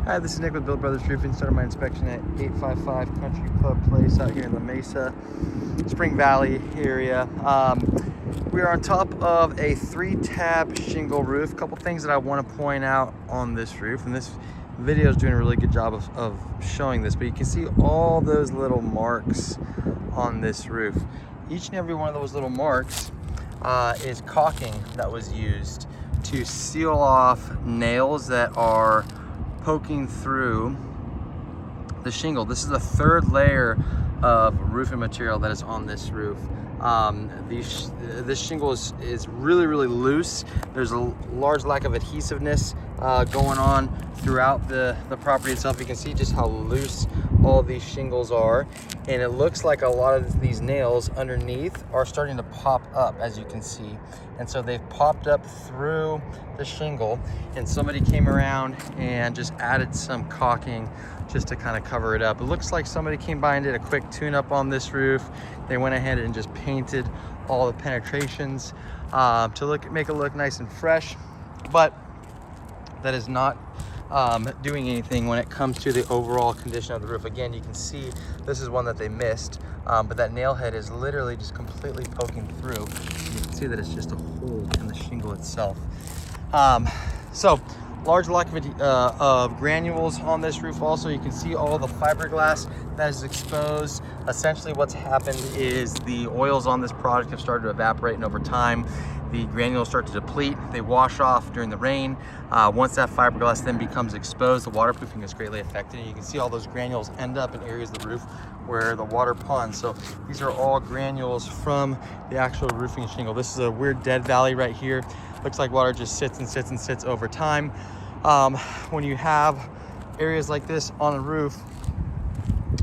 Hi, this is Nick with Build Brothers Roofing. Started my inspection at 855 Country Club Place out here in La Mesa, Spring Valley area. We are on top of a 3-tab shingle roof. A couple things that I want to point out on this roof, and this video is doing a really good job of showing this, but you can see all those little marks on this roof. Each and every one of those little marks is caulking that was used to seal off nails that are poking through the shingle. This is the third layer of roofing material that is on this roof. This shingle is really loose. There's a large lack of adhesiveness going on throughout the property itself. You can see just how loose all these shingles are, and it looks like a lot of these nails underneath are starting to pop up, as you can see. And so they've popped up through the shingle, and somebody came around and just added some caulking just to kind of cover it up. It looks like somebody came by and did a quick tune-up on this roof. They went ahead and just painted all the penetrations to make it look nice and fresh, but that is not doing anything when it comes to the overall condition of the roof. Again, you can see this is one that they missed, but that nail head is literally just completely poking through. You can see that it's just a hole in the shingle itself. So large lack of granules on this roof. Also, you can see all the fiberglass that is exposed. Essentially what's happened is the oils on this product have started to evaporate, and over time the granules start to deplete. They wash off during the rain. Once that fiberglass then becomes exposed, the waterproofing is greatly affected. And you can see all those granules end up in areas of the roof where the water ponds. So these are all granules from the actual roofing shingle. This is a weird dead valley right here. Looks like water just sits and sits and sits over time. When you have areas like this on a roof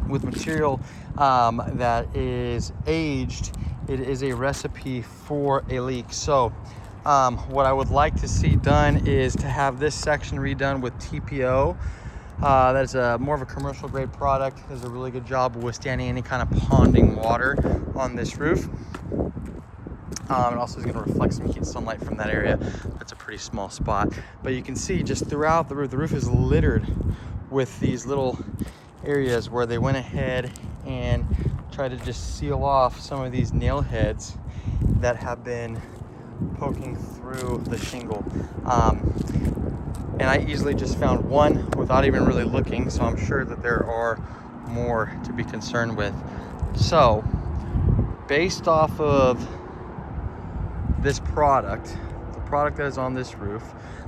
with material that is aged, it is a recipe for a leak. So what I would like to see done is to have this section redone with TPO. That is more of a commercial grade product. It does a really good job of withstanding any kind of ponding water on this roof. It also is going to reflect some heat sunlight from that area. That's a pretty small spot, but you can see just throughout the roof is littered with these little areas where they went ahead and tried to just seal off some of these nail heads that have been poking through the shingle. And I easily just found one without even really looking, so I'm sure that there are more to be concerned with. So based off of this product, the product that is on this roof,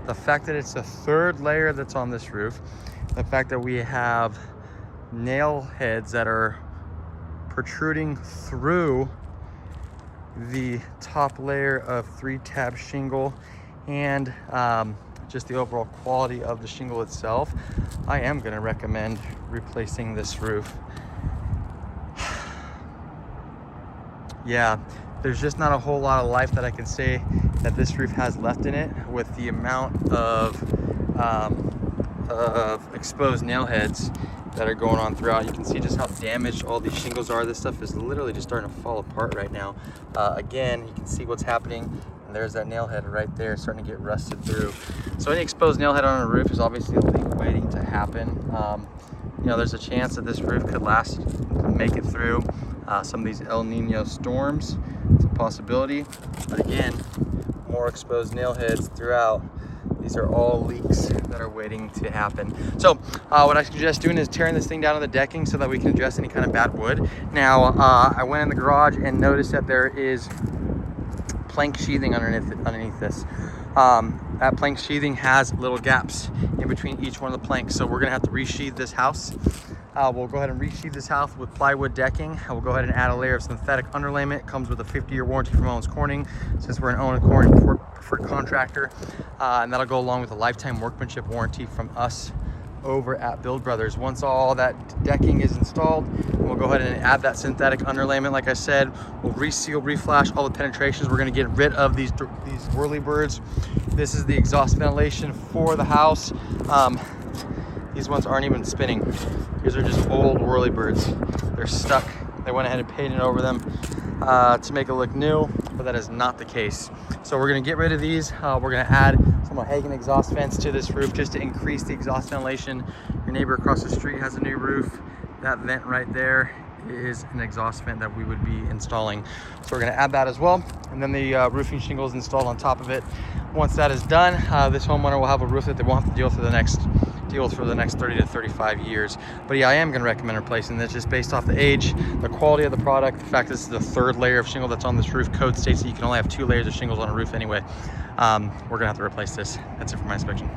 the fact that it's the third layer that's on this roof, the fact that we have nail heads that are protruding through the top layer of 3-tab shingle, and just the overall quality of the shingle itself, I am going to recommend replacing this roof. Yeah, there's just not a whole lot of life that I can say that this roof has left in it with the amount of exposed nail heads that are going on throughout. You can see just how damaged all these shingles are. This stuff is literally just starting to fall apart right now. Again, you can see what's happening, and there's that nail head right there starting to get rusted through. So any exposed nail head on a roof is obviously a leak waiting to happen. You know, there's a chance that this roof could make it through some of these El Nino storms. It's a possibility, but again, more exposed nail heads throughout. These are all leaks that are waiting to happen. So what I suggest doing is tearing this thing down to the decking so that we can address any kind of bad wood. Now, I went in the garage and noticed that there is plank sheathing underneath this. That plank sheathing has little gaps in between each one of the planks. So we're gonna have to resheathe this house. We'll go ahead and resheathe this house with plywood decking. We'll go ahead and add a layer of synthetic underlayment. It comes with a 50-year warranty from Owens Corning, since we're an Owens Corning preferred contractor. And that'll go along with a lifetime workmanship warranty from us over at Build Brothers. Once all that decking is installed, we'll go ahead and add that synthetic underlayment. Like I said, we'll reseal, reflash all the penetrations. We're gonna get rid of these whirlybirds. This is the exhaust ventilation for the house. These ones aren't even spinning. These are just old whirlybirds. They're stuck They went ahead and painted over them to make it look new, but that is not the case. So we're gonna get rid of these. We're gonna add some Mohegan exhaust vents to this roof just to increase the exhaust ventilation. Your neighbor across the street has a new roof. That vent right there is an exhaust vent that we would be installing. So we're gonna add that as well. And then the roofing shingles installed on top of it. Once that is done, this homeowner will have a roof that they won't have to deal with for the next 30 to 35 years. But yeah, I am gonna recommend replacing this just based off the age, the quality of the product, the fact this is the third layer of shingle that's on this roof. Code states that you can only have 2 layers of shingles on a roof anyway. We're gonna have to replace this. That's it for my inspection.